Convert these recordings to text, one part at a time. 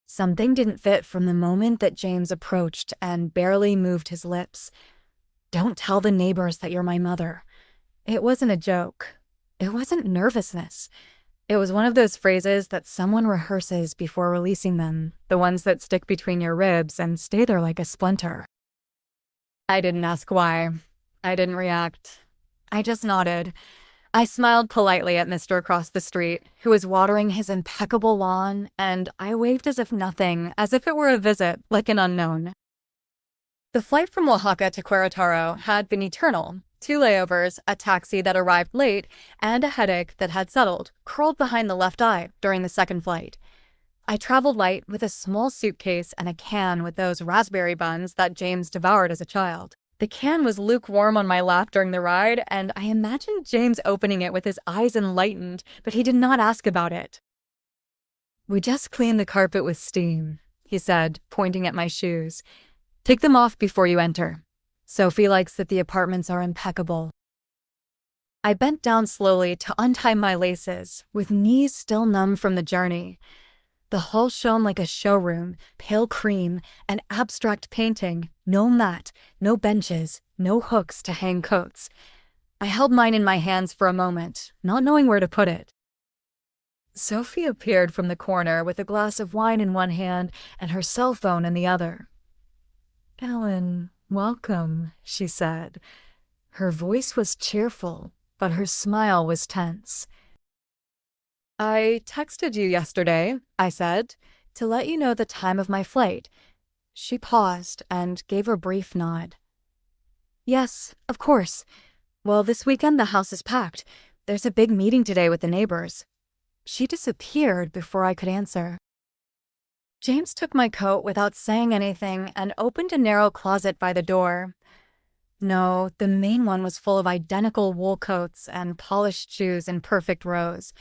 Something didn't fit from the moment that James approached and barely moved his lips. "Don't tell the neighbors that you're my mother." It wasn't a joke. It wasn't nervousness. It was one of those phrases that someone rehearses before releasing them, the ones that stick between your ribs and stay there like a splinter. I didn't ask why. I didn't react. I just nodded. I smiled politely at Mr. across the street, who was watering his impeccable lawn, and I waved as if nothing, as if it were a visit, like an unknown. The flight from Oaxaca to Querétaro had been eternal. 2 layovers, a taxi that arrived late, and a headache that had settled, curled behind the left eye during the second flight. I traveled light with a small suitcase and a can with those raspberry buns that James devoured as a child. The can was lukewarm on my lap during the ride, and I imagined James opening it with his eyes enlightened, but he did not ask about it. "We just cleaned the carpet with steam," he said, pointing at my shoes. "Take them off before you enter. Sophie likes that the apartments are impeccable." I bent down slowly to untie my laces, with knees still numb from the journey. The hall shone like a showroom, pale cream, an abstract painting, no mat, no benches, no hooks to hang coats. I held mine in my hands for a moment, not knowing where to put it. Sophie appeared from the corner with a glass of wine in one hand and her cell phone in the other. "Ellen, welcome," she said. Her voice was cheerful, but her smile was tense. "I texted you yesterday," I said, "to let you know the time of my flight." She paused and gave a brief nod. "Yes, of course. Well, this weekend the house is packed. There's a big meeting today with the neighbors." She disappeared before I could answer. James took my coat without saying anything and opened a narrow closet by the door. No, the main one was full of identical wool coats and polished shoes in perfect rows.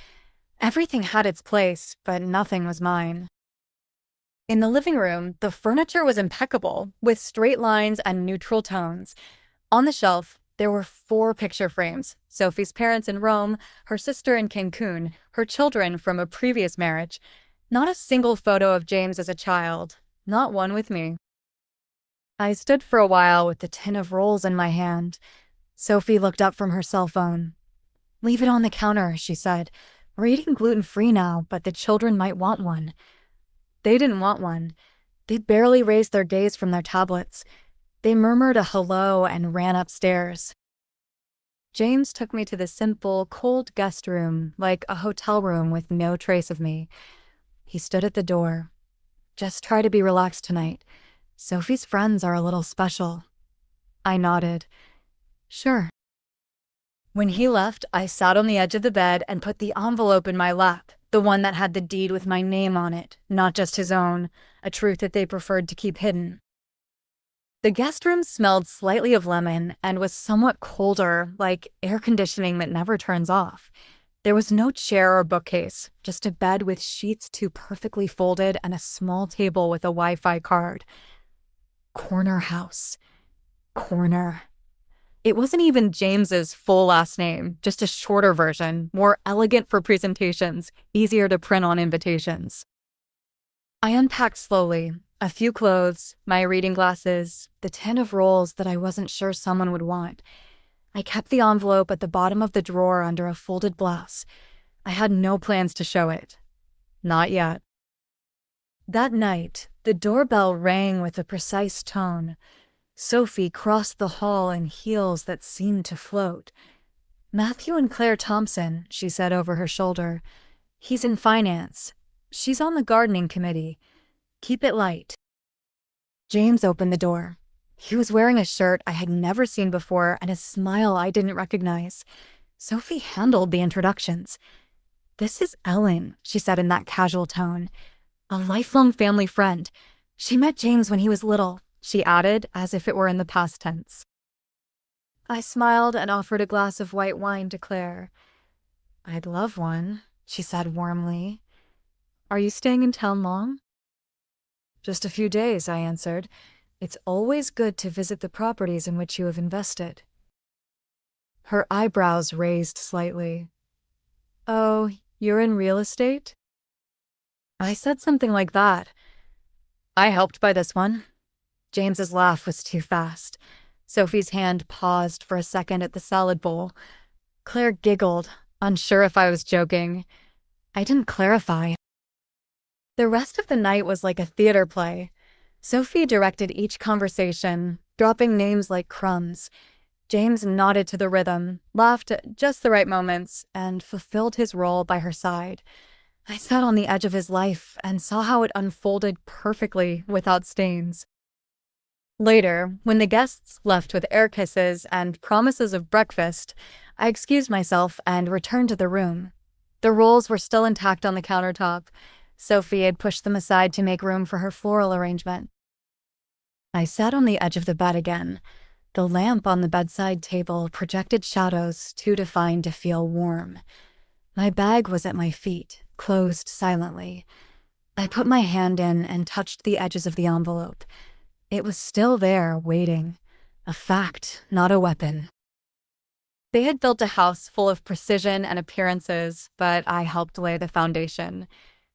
Everything had its place, but nothing was mine. In the living room, the furniture was impeccable, with straight lines and neutral tones. On the shelf, there were 4 picture frames: Sophie's parents in Rome, her sister in Cancun, her children from a previous marriage. Not a single photo of James as a child, not one with me. I stood for a while with the tin of rolls in my hand. Sophie looked up from her cell phone. "Leave it on the counter," she said. "We're eating gluten-free now, but the children might want one." They didn't want one. They'd barely raised their gaze from their tablets. They murmured a hello and ran upstairs. James took me to the simple, cold guest room, like a hotel room with no trace of me. He stood at the door. "Just try to be relaxed tonight. Sophie's friends are a little special." I nodded. "Sure." When he left, I sat on the edge of the bed and put the envelope in my lap, the one that had the deed with my name on it, not just his own, a truth that they preferred to keep hidden. The guest room smelled slightly of lemon and was somewhat colder, like air conditioning that never turns off. There was no chair or bookcase, just a bed with sheets too perfectly folded and a small table with a Wi-Fi card. Corner house. Corner. It wasn't even James's full last name, just a shorter version, more elegant for presentations, easier to print on invitations. I unpacked slowly. A few clothes, my reading glasses, the tin of rolls that I wasn't sure someone would want. I kept the envelope at the bottom of the drawer under a folded blouse. I had no plans to show it. Not yet. That night, the doorbell rang with a precise tone. Sophie crossed the hall in heels that seemed to float. "Matthew and Claire Thompson," she said over her shoulder. "He's in finance. She's on the gardening committee. Keep it light." James opened the door. He was wearing a shirt I had never seen before and a smile I didn't recognize. Sophie handled the introductions. "This is Ellen," she said in that casual tone. "A lifelong family friend. She met James when he was little," she added, as if it were in the past tense. I smiled and offered a glass of white wine to Claire. "I'd love one," she said warmly. "Are you staying in town long?" "Just a few days," I answered. "It's always good to visit the properties in which you have invested." Her eyebrows raised slightly. "Oh, you're in real estate?" I said something like that. I helped by this one. James's laugh was too fast. Sophie's hand paused for a second at the salad bowl. Claire giggled, unsure if I was joking. I didn't clarify. The rest of the night was like a theater play. Sophie directed each conversation, dropping names like crumbs. James nodded to the rhythm, laughed at just the right moments, and fulfilled his role by her side. I sat on the edge of his life and saw how it unfolded perfectly without stains. Later, when the guests left with air kisses and promises of breakfast, I excused myself and returned to the room. The rolls were still intact on the countertop. Sophie had pushed them aside to make room for her floral arrangement. I sat on the edge of the bed again. The lamp on the bedside table projected shadows too defined to feel warm. My bag was at my feet, closed silently. I put my hand in and touched the edges of the envelope. It was still there, waiting. A fact, not a weapon. They had built a house full of precision and appearances, but I helped lay the foundation.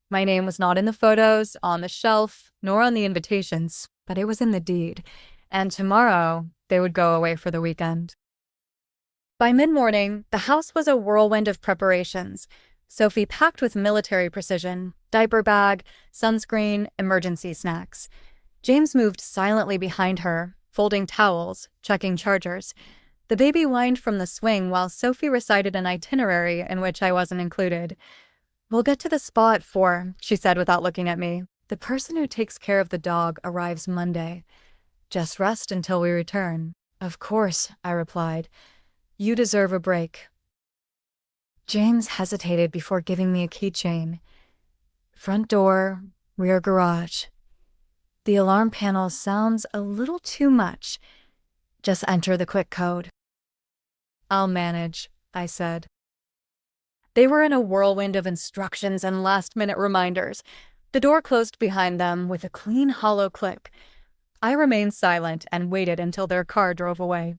My name was not in the photos, on the shelf, nor on the invitations, but it was in the deed. And tomorrow, they would go away for the weekend. By mid-morning, the house was a whirlwind of preparations. Sophie packed with military precision, diaper bag, sunscreen, emergency snacks. James moved silently behind her, folding towels, checking chargers. The baby whined from the swing while Sophie recited an itinerary in which I wasn't included. "We'll get to the spa at 4, she said without looking at me. "The person who takes care of the dog arrives Monday. Just rest until we return." "Of course," I replied. "You deserve a break." James hesitated before giving me a keychain. Front door, rear garage. The alarm panel sounds a little too much. Just enter the quick code. "I'll manage," I said. They were in a whirlwind of instructions and last-minute reminders. The door closed behind them with a clean, hollow click. I remained silent and waited until their car drove away.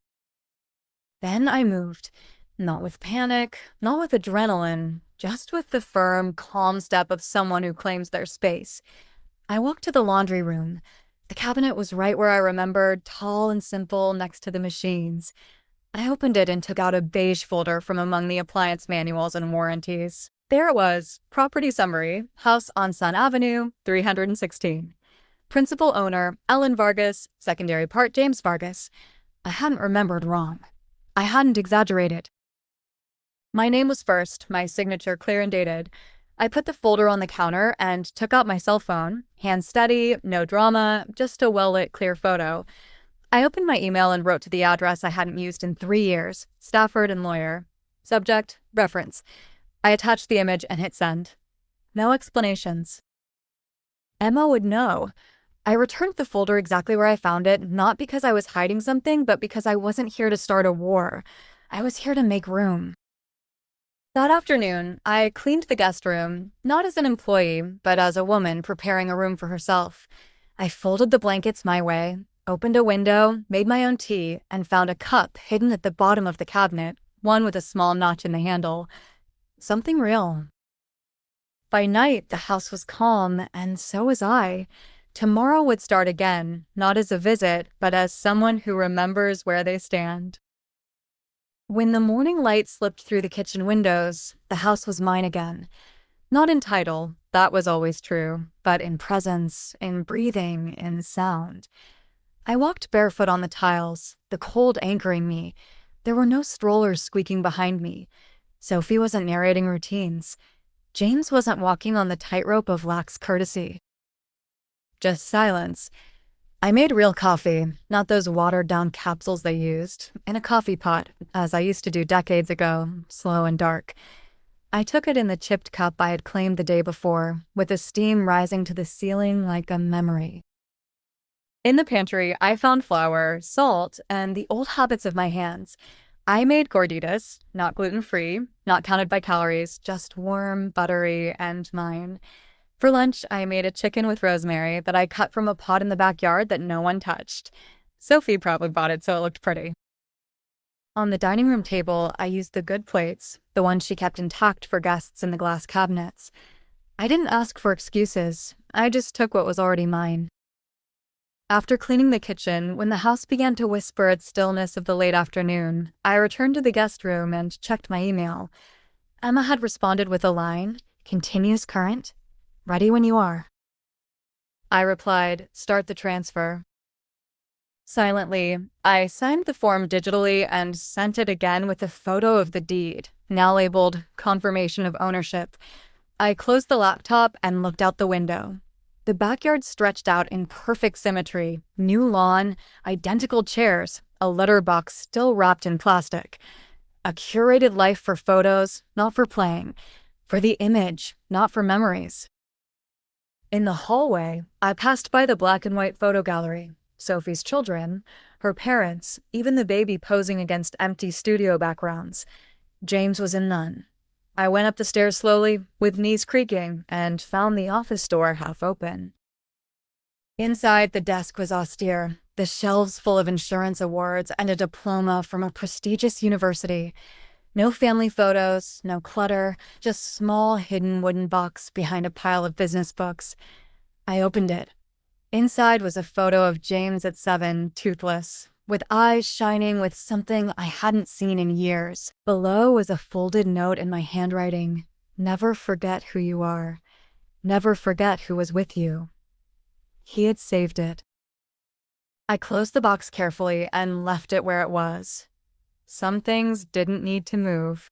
Then I moved, not with panic, not with adrenaline, just with the firm, calm step of someone who claims their space. I walked to the laundry room. The cabinet was right where I remembered, tall and simple, next to the machines. I opened it and took out a beige folder from among the appliance manuals and warranties. There it was, property summary, house on Sun Avenue, 316. Principal owner, Ellen Vargas, secondary part, James Vargas. I hadn't remembered wrong. I hadn't exaggerated. My name was first, my signature clear and dated. I put the folder on the counter and took out my cell phone. Hand steady, no drama, just a well-lit, clear photo. I opened my email and wrote to the address I hadn't used in 3 years, Stafford and lawyer. Subject, reference. I attached the image and hit send. No explanations. Emma would know. I returned the folder exactly where I found it, not because I was hiding something, but because I wasn't here to start a war. I was here to make room. That afternoon, I cleaned the guest room, not as an employee, but as a woman preparing a room for herself. I folded the blankets my way, opened a window, made my own tea, and found a cup hidden at the bottom of the cabinet, one with a small notch in the handle. Something real. By night, the house was calm, and so was I. Tomorrow would start again, not as a visit, but as someone who remembers where they stand. When the morning light slipped through the kitchen windows, the house was mine again. Not in title, that was always true, but in presence, in breathing, in sound. I walked barefoot on the tiles, the cold anchoring me. There were no strollers squeaking behind me. Sophie wasn't narrating routines. James wasn't walking on the tightrope of lax courtesy. Just silence. I made real coffee, not those watered-down capsules they used, in a coffee pot, as I used to do decades ago, slow and dark. I took it in the chipped cup I had claimed the day before, with the steam rising to the ceiling like a memory. In the pantry, I found flour, salt, and the old habits of my hands. I made gorditas, not gluten-free, not counted by calories, just warm, buttery, and mine. For lunch, I made a chicken with rosemary that I cut from a pot in the backyard that no one touched. Sophie probably bought it so it looked pretty. On the dining room table, I used the good plates, the ones she kept intact for guests in the glass cabinets. I didn't ask for excuses. I just took what was already mine. After cleaning the kitchen, when the house began to whisper its stillness of the late afternoon, I returned to the guest room and checked my email. Emma had responded with a line, "Continues current. Ready when you are." I replied, "Start the transfer." Silently, I signed the form digitally and sent it again with a photo of the deed, now labeled confirmation of ownership. I closed the laptop and looked out the window. The backyard stretched out in perfect symmetry, new lawn, identical chairs, a litter box still wrapped in plastic. A curated life for photos, not for playing. For the image, not for memories. In the hallway, I passed by the black and white photo gallery. Sophie's children, her parents, even the baby posing against empty studio backgrounds. James was in none. I went up the stairs slowly, with knees creaking, and found the office door half open. Inside, the desk was austere, the shelves full of insurance awards and a diploma from a prestigious university. No family photos, no clutter, just small hidden wooden box behind a pile of business books. I opened it. Inside was a photo of James at 7, toothless, with eyes shining with something I hadn't seen in years. Below was a folded note in my handwriting. "Never forget who you are. Never forget who was with you." He had saved it. I closed the box carefully and left it where it was. Some things didn't need to move.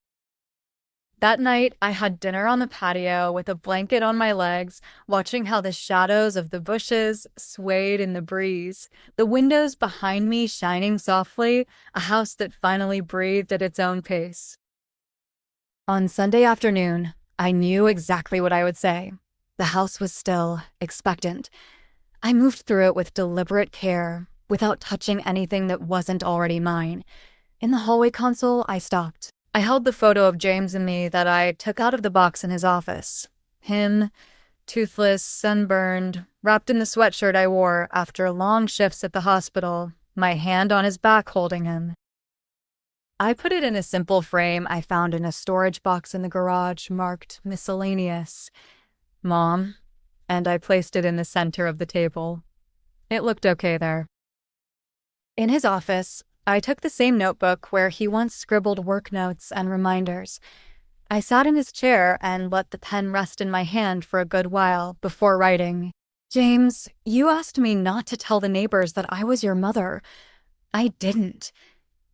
That night, I had dinner on the patio with a blanket on my legs, watching how the shadows of the bushes swayed in the breeze, the windows behind me shining softly, a house that finally breathed at its own pace. On Sunday afternoon, I knew exactly what I would say. The house was still, expectant. I moved through it with deliberate care, without touching anything that wasn't already mine. In the hallway console, I stopped. I held the photo of James and me that I took out of the box in his office. Him, toothless, sunburned, wrapped in the sweatshirt I wore after long shifts at the hospital, my hand on his back holding him. I put it in a simple frame I found in a storage box in the garage marked miscellaneous. Mom, and I placed it in the center of the table. It looked okay there. In his office, I took the same notebook where he once scribbled work notes and reminders. I sat in his chair and let the pen rest in my hand for a good while before writing. "James, you asked me not to tell the neighbors that I was your mother. I didn't.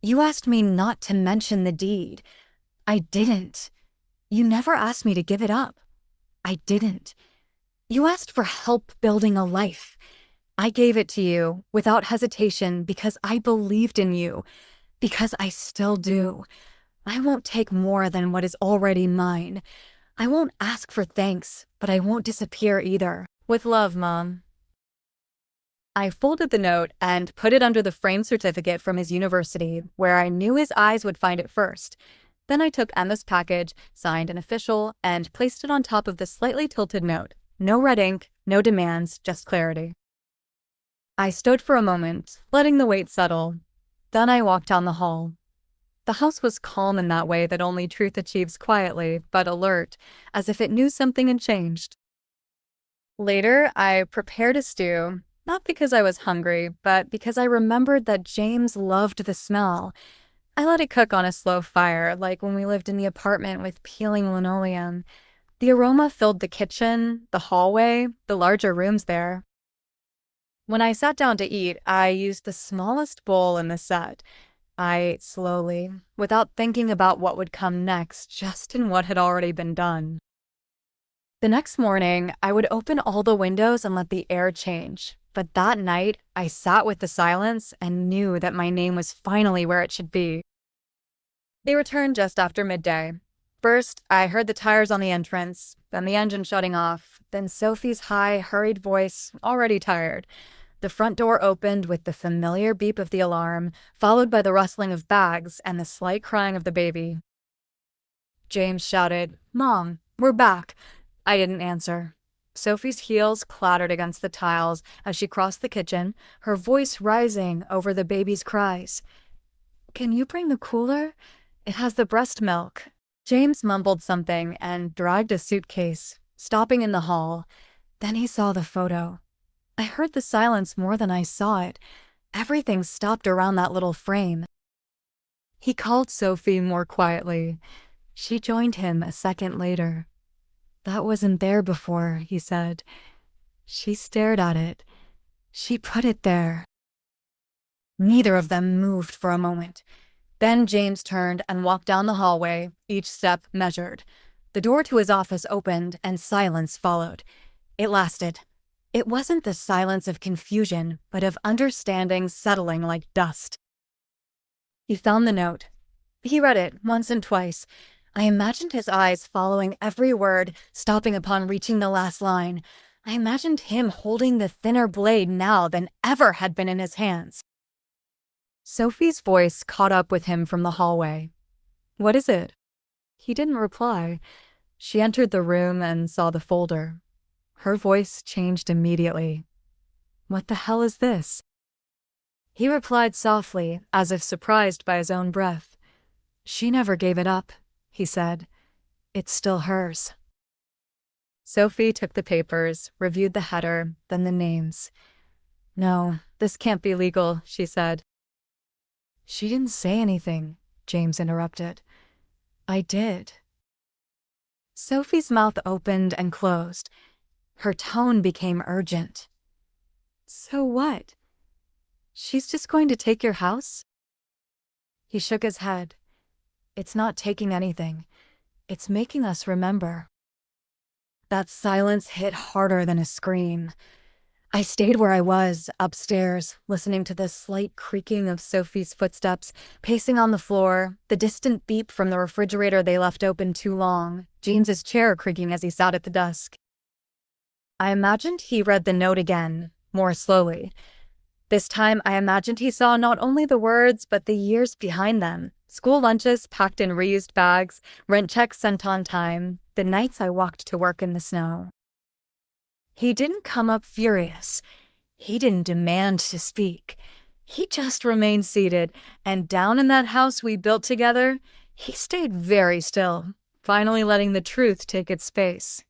You asked me not to mention the deed. I didn't. You never asked me to give it up. I didn't. You asked for help building a life. I gave it to you without hesitation because I believed in you, because I still do. I won't take more than what is already mine. I won't ask for thanks, but I won't disappear either. With love, Mom." I folded the note and put it under the framed certificate from his university, where I knew his eyes would find it first. Then I took Emma's package, signed an official, and placed it on top of the slightly tilted note. No red ink, no demands, just clarity. I stood for a moment, letting the weight settle. Then I walked down the hall. The house was calm in that way that only truth achieves quietly, but alert, as if it knew something had changed. Later, I prepared a stew, not because I was hungry, but because I remembered that James loved the smell. I let it cook on a slow fire, like when we lived in the apartment with peeling linoleum. The aroma filled the kitchen, the hallway, the larger rooms there. When I sat down to eat, I used the smallest bowl in the set. I ate slowly, without thinking about what would come next, just in what had already been done. The next morning, I would open all the windows and let the air change. But that night, I sat with the silence and knew that my name was finally where it should be. They returned just after midday. First, I heard the tires on the entrance, then the engine shutting off, then Sophie's high, hurried voice, already tired. The front door opened with the familiar beep of the alarm, followed by the rustling of bags and the slight crying of the baby. James shouted, "Mom, we're back." I didn't answer. Sophie's heels clattered against the tiles as she crossed the kitchen, her voice rising over the baby's cries. "Can you bring the cooler? It has the breast milk." James mumbled something and dragged a suitcase, stopping in the hall. Then he saw the photo. I heard the silence more than I saw it. Everything stopped around that little frame. He called Sophie more quietly. She joined him a second later. "That wasn't there before," he said. She stared at it. "She put it there." Neither of them moved for a moment. Then James turned and walked down the hallway, each step measured. The door to his office opened and silence followed. It lasted. It wasn't the silence of confusion, but of understanding settling like dust. He found the note. He read it once and twice. I imagined his eyes following every word, stopping upon reaching the last line. I imagined him holding the thinner blade now than ever had been in his hands. Sophie's voice caught up with him from the hallway. "What is it?" He didn't reply. She entered the room and saw the folder. Her voice changed immediately. "What the hell is this?" He replied softly, as if surprised by his own breath. "She never gave it up," he said. "It's still hers." Sophie took the papers, reviewed the header, then the names. "No, this can't be legal," she said. "She didn't say anything," James interrupted. "I did." Sophie's mouth opened and closed. Her tone became urgent. "So what? She's just going to take your house?" He shook his head. "It's not taking anything. It's making us remember." That silence hit harder than a scream. I stayed where I was, upstairs, listening to the slight creaking of Sophie's footsteps, pacing on the floor, the distant beep from the refrigerator they left open too long, James's chair creaking as he sat at the desk. I imagined he read the note again, more slowly. This time I imagined he saw not only the words, but the years behind them. School lunches packed in reused bags, rent checks sent on time, the nights I walked to work in the snow. He didn't come up furious. He didn't demand to speak. He just remained seated, and down in that house we built together, he stayed very still, finally letting the truth take its space.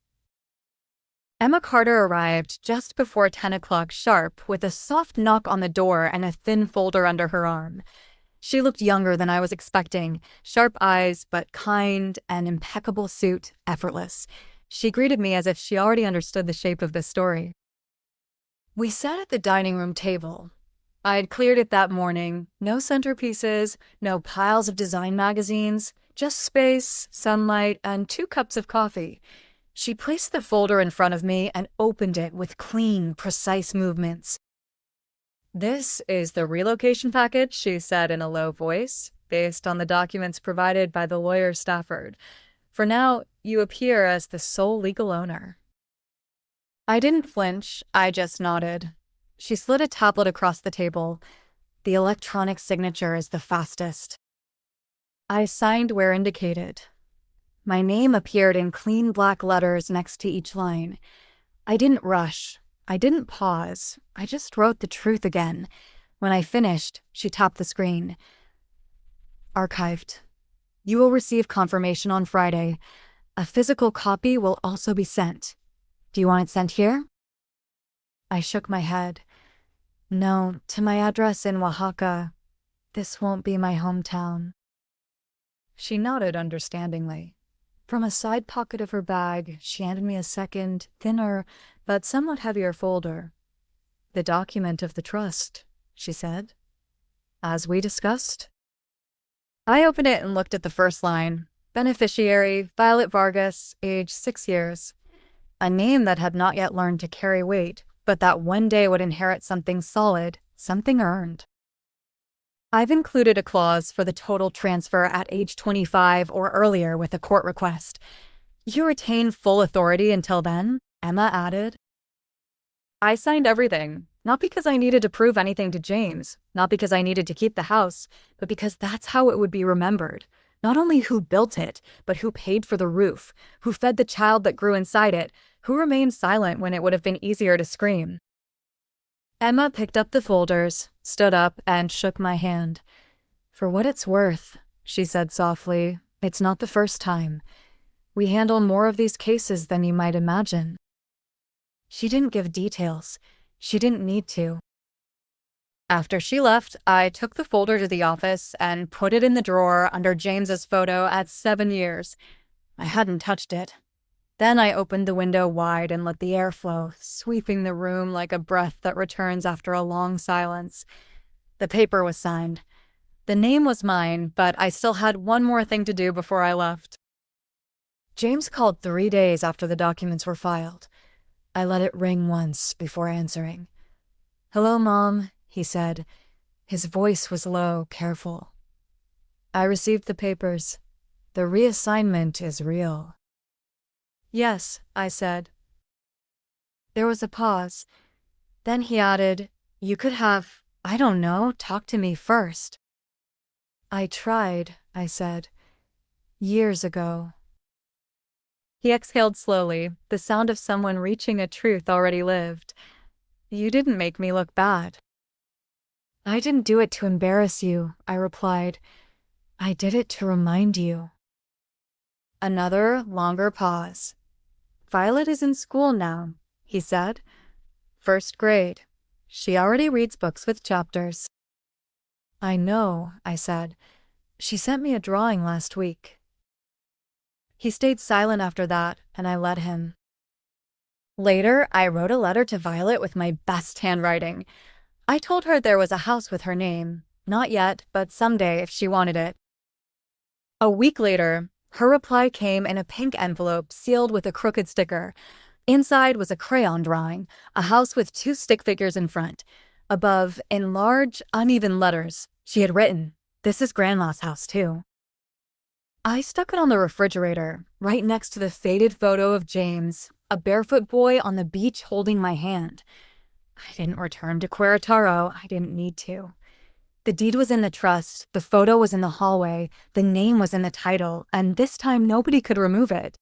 Emma Carter arrived just before 10 o'clock sharp with a soft knock on the door and a thin folder under her arm. She looked younger than I was expecting, sharp eyes, but kind, and impeccable suit, effortless. She greeted me as if she already understood the shape of this story. We sat at the dining room table. I had cleared it that morning. No centerpieces, no piles of design magazines, just space, sunlight, and 2 cups of coffee. She placed the folder in front of me and opened it with clean, precise movements. "This is the relocation package," she said in a low voice, "based on the documents provided by the lawyer Stafford. For now, you appear as the sole legal owner." I didn't flinch, I just nodded. She slid a tablet across the table. The electronic signature is the fastest. I signed where indicated. My name appeared in clean black letters next to each line. I didn't rush. I didn't pause. I just wrote the truth again. When I finished, she tapped the screen. "Archived. You will receive confirmation on Friday. A physical copy will also be sent. Do you want it sent here?" I shook my head. "No, to my address in Oaxaca. This won't be my hometown." She nodded understandingly. From a side pocket of her bag, she handed me a second, thinner, but somewhat heavier folder. "The document of the trust," she said. "As we discussed." I opened it and looked at the first line. Beneficiary, Violet Vargas, age 6 years. A name that had not yet learned to carry weight, but that one day would inherit something solid, something earned. I've included a clause for the total transfer at age 25 or earlier with a court request. You retain full authority until then, Emma added. I signed everything, not because I needed to prove anything to James, not because I needed to keep the house, but because that's how it would be remembered. Not only who built it, but who paid for the roof, who fed the child that grew inside it, who remained silent when it would have been easier to scream. Emma picked up the folders, stood up, and shook my hand. "For what it's worth," she said softly, "it's not the first time. We handle more of these cases than you might imagine." She didn't give details. She didn't need to. After she left, I took the folder to the office and put it in the drawer under James's photo at 7 years. I hadn't touched it. Then I opened the window wide and let the air flow, sweeping the room like a breath that returns after a long silence. The paper was signed. The name was mine, but I still had one more thing to do before I left. James called 3 days after the documents were filed. I let it ring once before answering. "Hello, Mom," he said. His voice was low, careful. "I received the papers. The reassignment is real." "Yes," I said. There was a pause. Then he added, "You could have, I don't know, talked to me first." "I tried," I said. "Years ago." He exhaled slowly, the sound of someone reaching a truth already lived. "You didn't make me look bad." "I didn't do it to embarrass you," I replied. "I did it to remind you." Another longer pause. "Violet is in school now," he said. "First grade. She already reads books with chapters." "I know," I said. "She sent me a drawing last week." He stayed silent after that, and I let him. Later, I wrote a letter to Violet with my best handwriting. I told her there was a house with her name. Not yet, but someday if she wanted it. A week later, her reply came in a pink envelope sealed with a crooked sticker. Inside was a crayon drawing, a house with 2 stick figures in front. Above, in large, uneven letters, she had written, "This is Grandma's house, too." I stuck it on the refrigerator, right next to the faded photo of James, a barefoot boy on the beach holding my hand. I didn't return to Querétaro. I didn't need to. The deed was in the trust, the photo was in the hallway, the name was in the title, and this time nobody could remove it.